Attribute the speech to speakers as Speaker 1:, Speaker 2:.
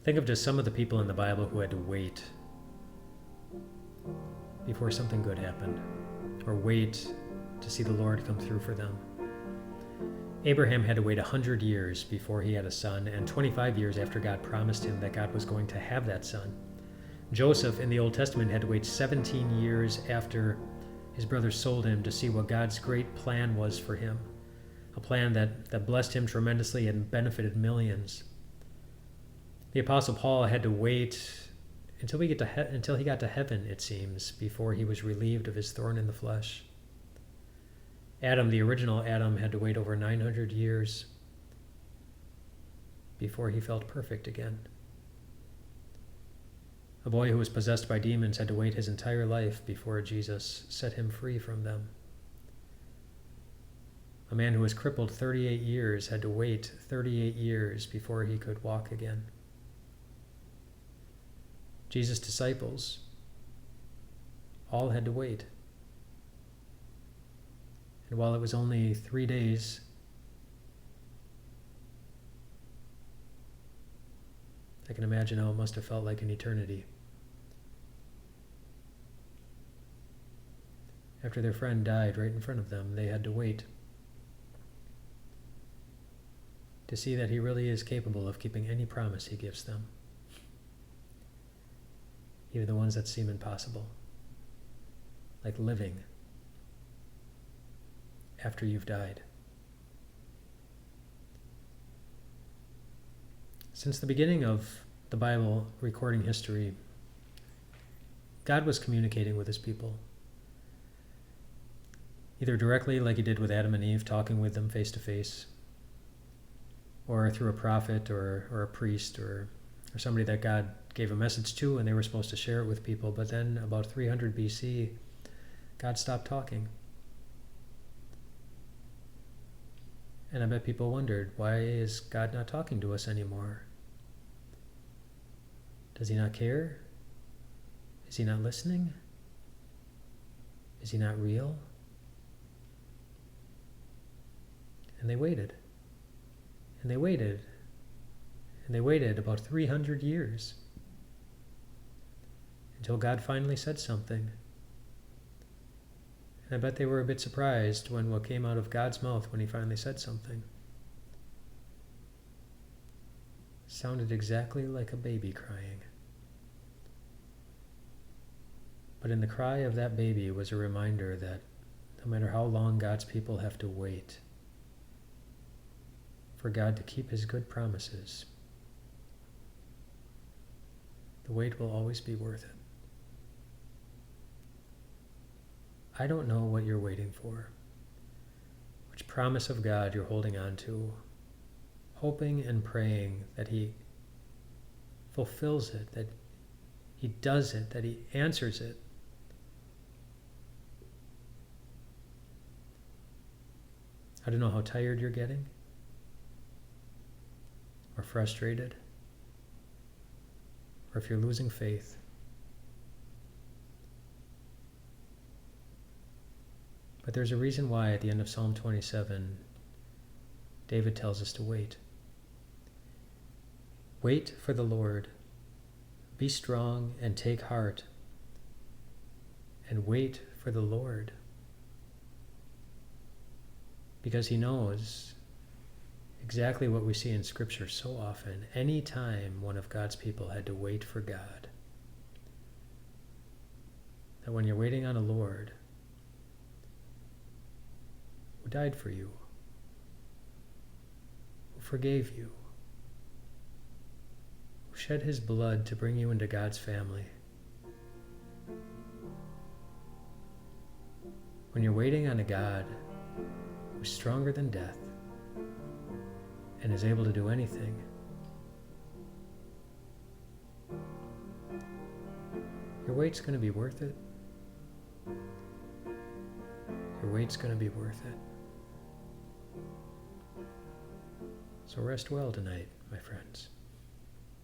Speaker 1: Think of just some of the people in the Bible who had to wait before something good happened, or wait to see the Lord come through for them. Abraham had to wait 100 years before he had a son, and 25 years after God promised him that God was going to have that son. Joseph in the Old Testament had to wait 17 years after his brothers sold him to see what God's great plan was for him, a plan that blessed him tremendously and benefited millions. The Apostle Paul had to wait until he got to heaven, it seems, before he was relieved of his thorn in the flesh. Adam, the original Adam, had to wait over 900 years before he felt perfect again. A boy who was possessed by demons had to wait his entire life before Jesus set him free from them. A man who was crippled 38 years had to wait 38 years before he could walk again. Jesus' disciples all had to wait. And while it was only 3 days, I can imagine how it must have felt like an eternity. After their friend died right in front of them, they had to wait to see that he really is capable of keeping any promise he gives them, even the ones that seem impossible, like living after you've died. Since the beginning of the Bible recording history, God was communicating with his people, either directly like he did with Adam and Eve, talking with them face to face, or through a prophet or a priest or somebody that God gave a message to and they were supposed to share it with people. But then about 300 BC, God stopped talking. And I bet people wondered, why is God not talking to us anymore? Does he not care? Is he not listening? Is he not real? And they waited. And they waited. And they waited about 300 years until God finally said something. And I bet they were a bit surprised when what came out of God's mouth when he finally said something sounded exactly like a baby crying. But in the cry of that baby was a reminder that no matter how long God's people have to wait for God to keep his good promises, the wait will always be worth it. I don't know what you're waiting for, which promise of God you're holding on to, hoping and praying that he fulfills it, that he does it, that he answers it. I don't know how tired you're getting, or frustrated, or if you're losing faith. But there's a reason why at the end of Psalm 27, David tells us to wait. Wait for the Lord. Be strong and take heart. And wait for the Lord. Because he knows exactly what we see in Scripture so often. Any time one of God's people had to wait for God, that when you're waiting on a Lord who died for you, who forgave you, who shed his blood to bring you into God's family, when you're waiting on a God who's stronger than death and is able to do anything, your wait's going to be worth it. Your wait's going to be worth it. So rest well tonight, my friends.